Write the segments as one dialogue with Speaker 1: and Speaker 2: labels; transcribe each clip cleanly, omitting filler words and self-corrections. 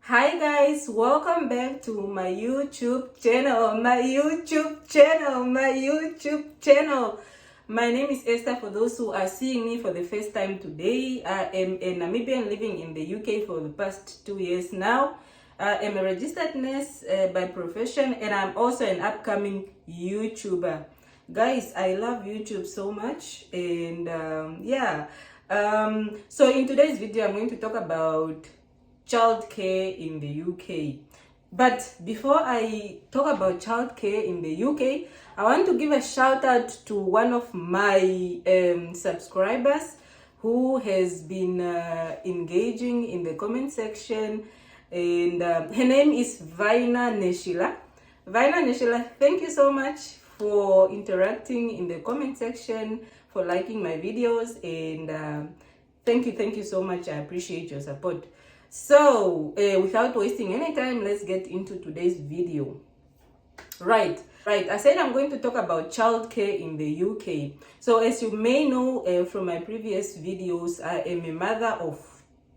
Speaker 1: Hi guys, welcome back to my YouTube channel, My name is Esther. For those who are seeing me for the first time today, I am a Namibian living in the UK for the past 2 years now. I am a registered nurse by profession, and I'm also an upcoming YouTuber. Guys, I love YouTube so much, and so in today's video, I'm going to talk about childcare in the UK. But before I talk about childcare in the UK, I want to give a shout out to one of my subscribers who has been engaging in the comment section, and her name is Vaina Neshila. Vaina Neshila, thank you so much for interacting in the comment section, for liking my videos, and thank you so much. I appreciate your support. So without wasting any time, let's get into today's video. Right, I said I'm going to talk about childcare in the UK. So as you may know from my previous videos, I am a mother of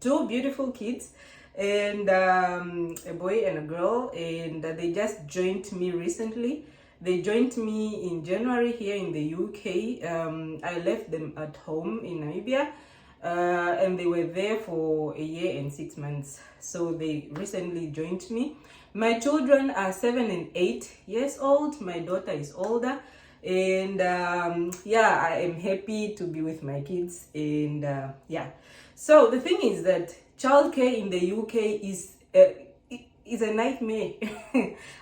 Speaker 1: two beautiful kids, and a boy and a girl, and they just joined me recently. They joined me in January here in the UK. I left them at home in Namibia, and they were there for a year and 6 months. So they recently joined me. My children are 7 and 8 years old. My daughter is older, and I am happy to be with my kids. And so the thing is that childcare in the UK is a nightmare.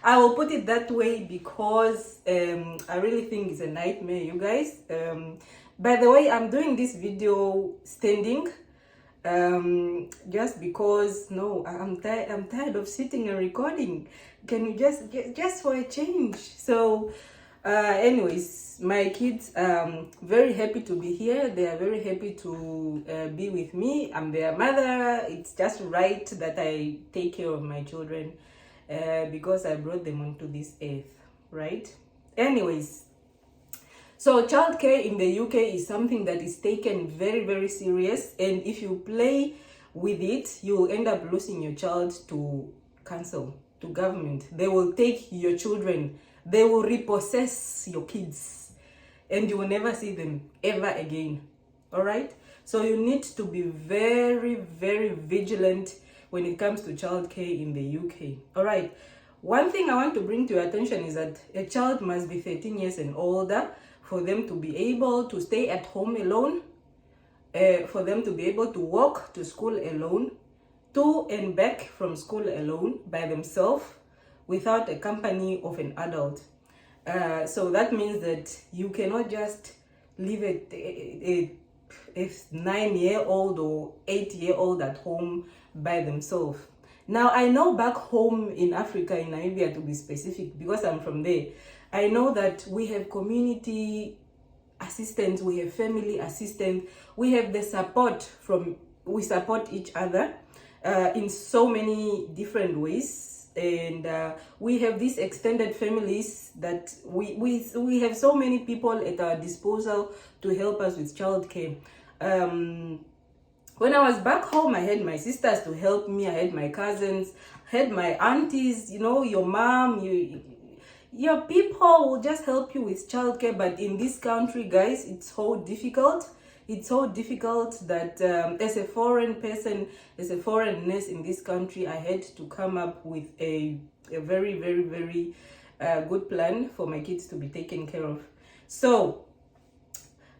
Speaker 1: I will put it that way because I really think it's a nightmare, you guys. By the way, I'm doing this video standing, just because I'm tired of sitting and recording. Can you just for a change? So anyways, my kids very happy to be here. They are very happy to be with me. I'm their mother. It's just right that I take care of my children because I brought them onto this earth, right? Anyways, so childcare in the UK is something that is taken very, very serious, and if you play with it, you will end up losing your child to council, to government. They will take your children, they will repossess your kids, and you will never see them ever again. All right? So you need to be very, very vigilant when it comes to childcare in the UK. All right? One thing I want to bring to your attention is that a child must be 13 years and older for them to be able to stay at home alone, for them to be able to walk to school alone, to and back from school alone by themselves without a company of an adult. So that means that you cannot just leave a 9-year-old or 8-year-old at home by themselves. Now, I know back home in Africa, in Namibia to be specific, because I'm from there, I know that we have community assistance, we have family assistance, we have the support we support each other in so many different ways. And we have these extended families that we have so many people at our disposal to help us with childcare. When I was back home, I had my sisters to help me, I had my cousins, I had my aunties, your mom, your people will just help you with childcare. But in this country, guys, it's so difficult. It's so difficult that as a foreign person, as a foreign nurse in this country, I had to come up with a very, very, very good plan for my kids to be taken care of. So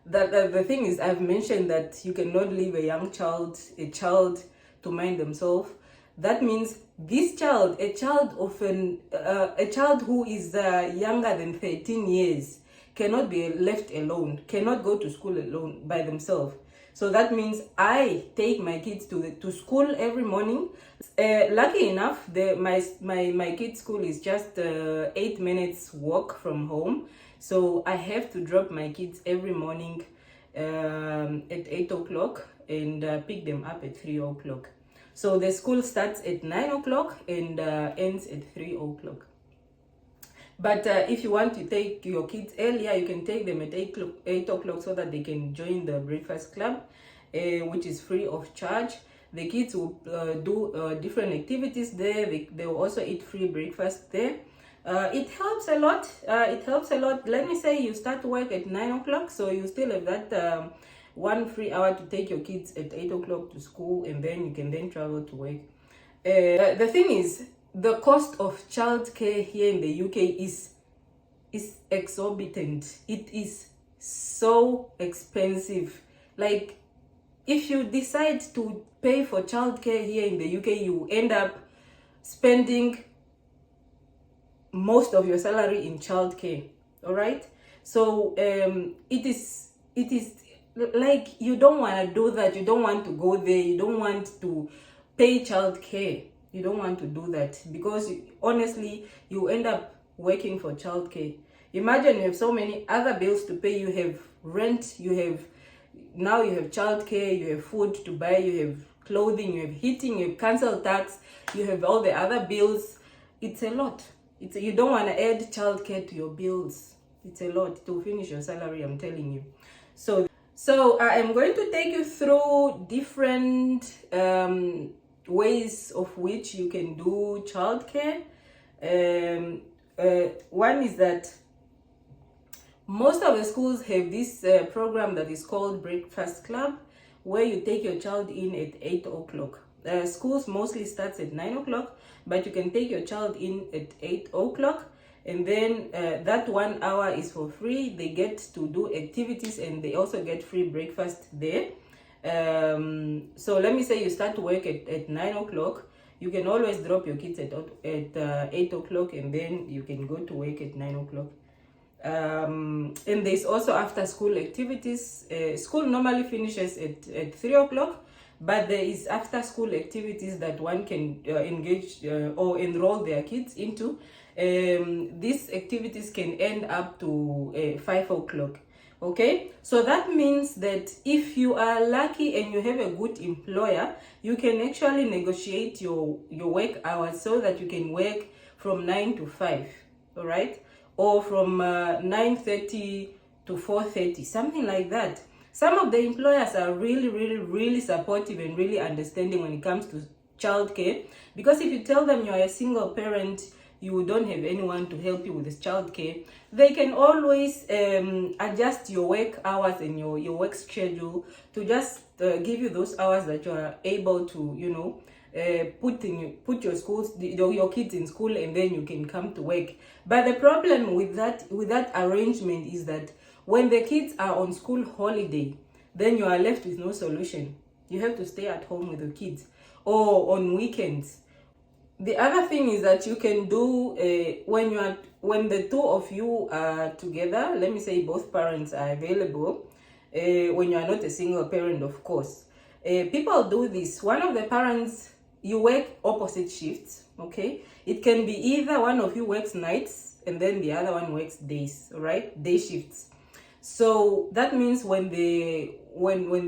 Speaker 1: the thing is, I've mentioned that you cannot leave a child to mind themselves. That means this child, a child who is younger than 13 years, cannot be left alone, cannot go to school alone by themselves. So that means I take my kids to school every morning. Lucky enough, my kids' school is just 8 minutes walk from home. So I have to drop my kids every morning at 8 o'clock and pick them up at 3 o'clock. So the school starts at 9 o'clock and ends at 3 o'clock. But if you want to take your kids earlier, you can take them at 8 o'clock so that they can join the breakfast club, which is free of charge. The kids will do different activities there. They will also eat free breakfast there. It helps a lot. It helps a lot. Let me say you start work at 9 o'clock, so you still have that one free hour to take your kids at 8 o'clock to school, and then you can then travel to work. The thing is, the cost of childcare here in the UK is exorbitant. It is so expensive. Like, if you decide to pay for childcare here in the UK, you end up spending most of your salary in childcare. All right, so it is like, you don't want to do that. You don't want to go there. You don't want to pay childcare. You don't want to do that, because honestly, you end up working for childcare. Imagine you have so many other bills to pay. You have rent, you have childcare, you have food to buy, you have clothing, you have heating, you have council tax, you have all the other bills. It's a lot. You don't want to add childcare to your bills. It's a lot to finish your salary, I'm telling you. So I am going to take you through different ways of which you can do childcare. One is that most of the schools have this program that is called Breakfast Club, where you take your child in at 8 o'clock. Schools mostly starts at 9 o'clock, but you can take your child in at 8 o'clock, and then that 1 hour is for free. They get to do activities, and they also get free breakfast there. So let me say you start to work at 9 o'clock. You can always drop your kids at 8 o'clock, and then you can go to work at 9 o'clock. And there's also after school activities. School normally finishes at 3 o'clock, but there is after school activities that one can engage or enroll their kids into. These activities can end up to 5 o'clock. Okay, so that means that if you are lucky and you have a good employer, you can actually negotiate your work hours so that you can work from 9 to 5, all right, or from 9:30 to 4:30, something like that. Some of the employers are really supportive and really understanding when it comes to childcare, because if you tell them you are a single parent, you don't have anyone to help you with this childcare, they can always adjust your work hours and your work schedule to just give you those hours that you are able to, you know, put your kids in school, and then you can come to work. But the problem with that arrangement is that when the kids are on school holiday, then you are left with no solution. You have to stay at home with the kids, or on weekends. The other thing is that you can do when the two of you are together. Let me say both parents are available. When you are not a single parent, of course. People do this. One of the parents, you work opposite shifts. Okay, it can be either one of you works nights and then the other one works days. All right, day shifts. So that means when the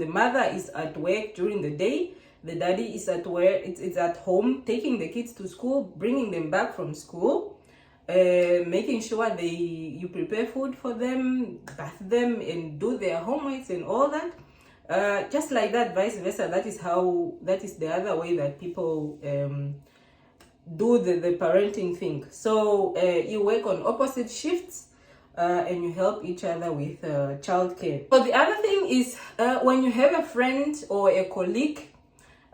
Speaker 1: mother is at work during the day, the daddy is at work. It's at home, taking the kids to school, bringing them back from school, making sure you prepare food for them, bath them, and do their homeworks and all that. Just like that, vice versa. That is the other way that people do the parenting thing. So you work on opposite shifts. And you help each other with childcare. But the other thing is when you have a friend or a colleague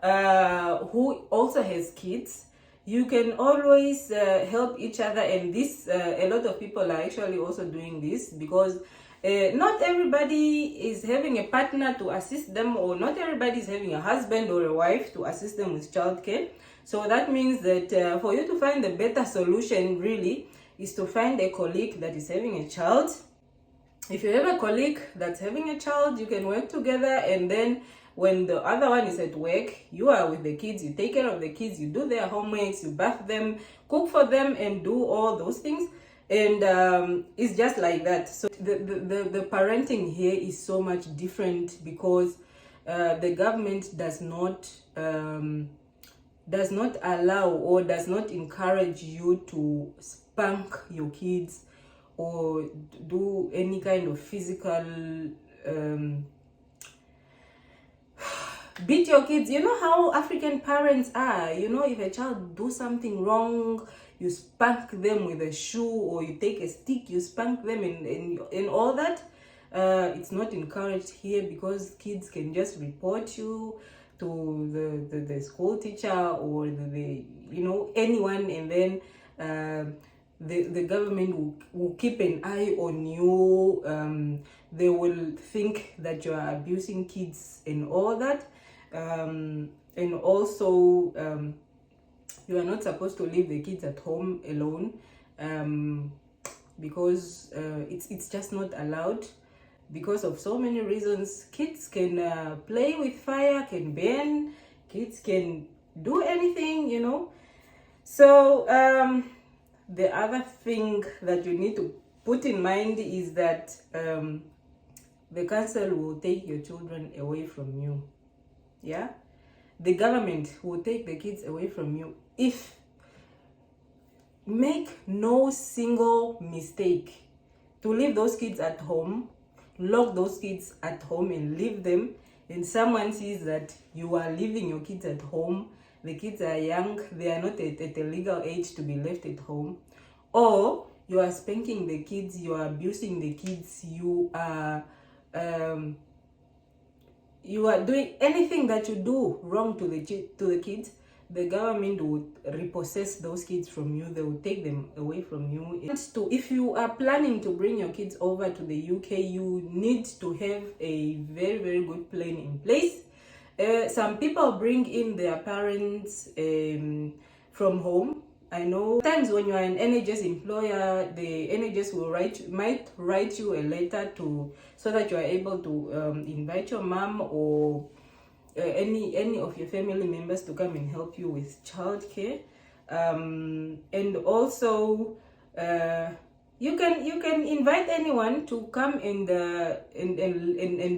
Speaker 1: who also has kids, you can always help each other. And this a lot of people are actually also doing this, because not everybody is having a partner to assist them, or not everybody is having a husband or a wife to assist them with childcare. So that means that for you to find the better solution really is to find a colleague that is having a child. If you have a colleague that's having a child, you can work together, and then when the other one is at work, you are with the kids, you take care of the kids, you do their homeworks, you bath them, cook for them, and do all those things. And it's just like that. So the parenting here is so much different, because the government does not allow or does not encourage you to spank your kids or do any kind of physical beat your kids. You know how African parents are. You know, if a child do something wrong, you spank them with a shoe, or you take a stick, you spank them, and all that. It's not encouraged here, because kids can just report you to the school teacher, or the you know, anyone, and then the government will keep an eye on you. They will think that you are abusing kids and all that. And also, you are not supposed to leave the kids at home alone, because it's just not allowed, because of so many reasons. Kids can play with fire, can burn, kids can do anything, you know. So the other thing that you need to put in mind is that the council will take your children away from you. Yeah, the government will take the kids away from you if make no single mistake to leave those kids at home, lock those kids at home and leave them, and someone sees that you are leaving your kids at home, the kids are young, they are not at a legal age to be left at home, or you are spanking the kids, you are abusing the kids, you are doing anything that you do wrong to the kids, the government would repossess those kids from you. They will take them away from you. If you are planning to bring your kids over to the UK, you need to have a very, very good plan in place. Some people bring in their parents from home. I know sometimes when you are an NHS employer, the NHS might write you a letter so that you are able to invite your mom or any of your family members to come and help you with childcare. And also you can invite anyone to come and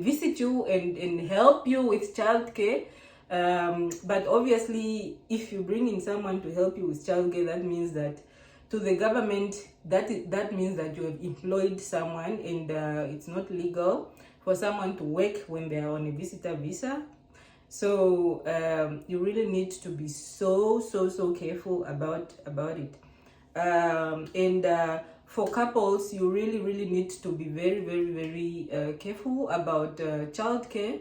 Speaker 1: visit you and help you with childcare. But obviously, if you bring in someone to help you with childcare, that means that to the government, that means that you have employed someone, and it's not legal for someone to work when they are on a visitor visa. So you really need to be so careful about it. And for couples, you really need to be very careful about childcare.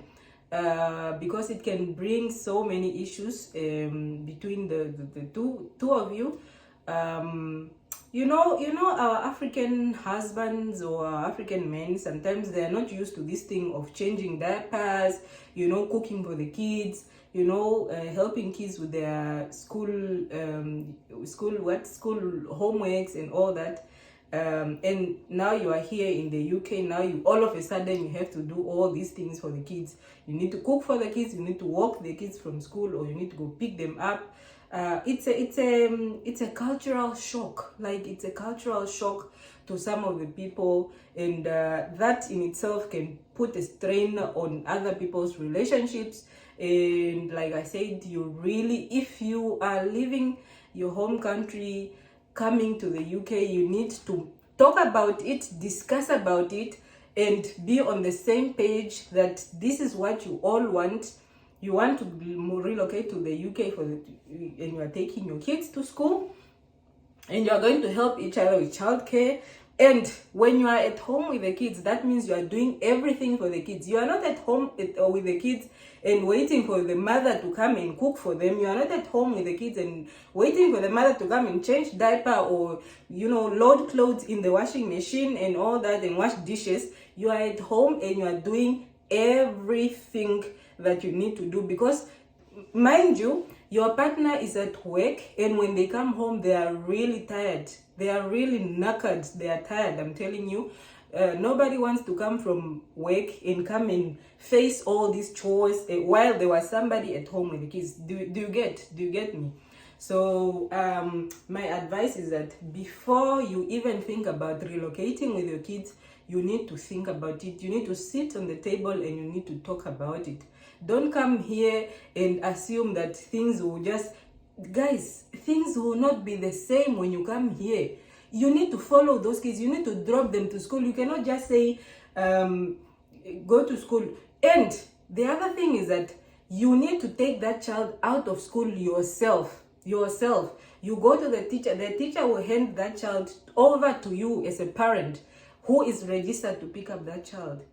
Speaker 1: Because it can bring so many issues between the two of you. You know our African husbands or our African men, sometimes they are not used to this thing of changing diapers, you know, cooking for the kids, you know, helping kids with their school homeworks and all that. And now you are here in the UK. Now you all of a sudden you have to do all these things for the kids. You need to cook for the kids, you need to walk the kids from school, or you need to go pick them up. It's a cultural shock. Like, it's a cultural shock to some of the people, and that in itself can put a strain on other people's relationships. And like I said, if you are leaving your home country, coming to the UK, you need to talk about it, discuss about it, and be on the same page that this is what you all want. You want to relocate to the UK and you are taking your kids to school, and you are going to help each other with childcare. And when you are at home with the kids, that means you are doing everything for the kids. You are not at home with the kids and waiting for the mother to come and cook for them. You are not at home with the kids and waiting for the mother to come and change diaper, or, you know, load clothes in the washing machine and all that, and wash dishes. You are at home and you are doing everything that you need to do, because, mind you, your partner is at work, and when they come home, they are really tired. They are really knackered. They are tired, I'm telling you. Nobody wants to come from work and come and face all these chores while there was somebody at home with the kids. Do you get me? So my advice is that before you even think about relocating with your kids, you need to think about it. You need to sit on the table and you need to talk about it. Don't come here and assume that things will just... Guys, things will not be the same when you come here. You need to follow those kids. You need to drop them to school. You cannot just say, go to school. And the other thing is that you need to take that child out of school yourself. You go to the teacher will hand that child over to you as a parent who is registered to pick up that child.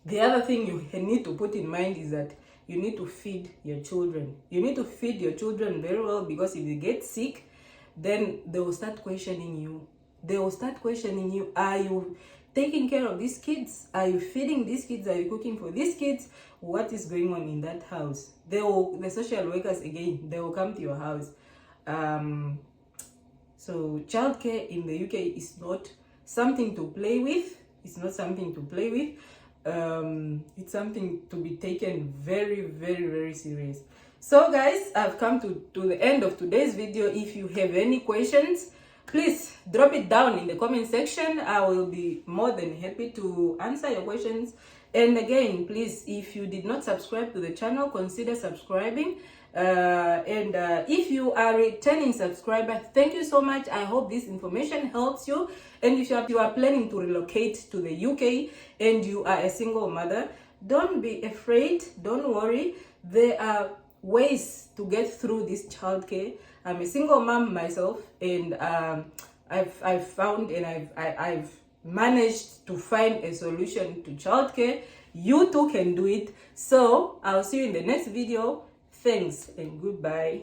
Speaker 1: The other thing you need to put in mind is that you need to feed your children. You need to feed your children very well, because if you get sick, then they will start questioning you. They will start questioning you. Are you taking care of these kids? Are you feeding these kids? Are you cooking for these kids? What is going on in that house? The social workers, again, they will come to your house. So childcare in the UK is not something to play with. It's not something to play with. It's something to be taken very, very, very serious. So guys, I've come to the end of today's video. If you have any questions, please drop it down in the comment section. I will be more than happy to answer your questions. And again, please, if you did not subscribe to the channel, consider subscribing. If you are a returning subscriber, thank you so much. I hope this information helps you. And if you are planning to relocate to the UK and you are a single mother, don't be afraid, don't worry. There are ways to get through this childcare. I'm a single mom myself, and I've found and I've managed to find a solution to childcare. You too can do it. So I'll see you in the next video. Thanks and goodbye.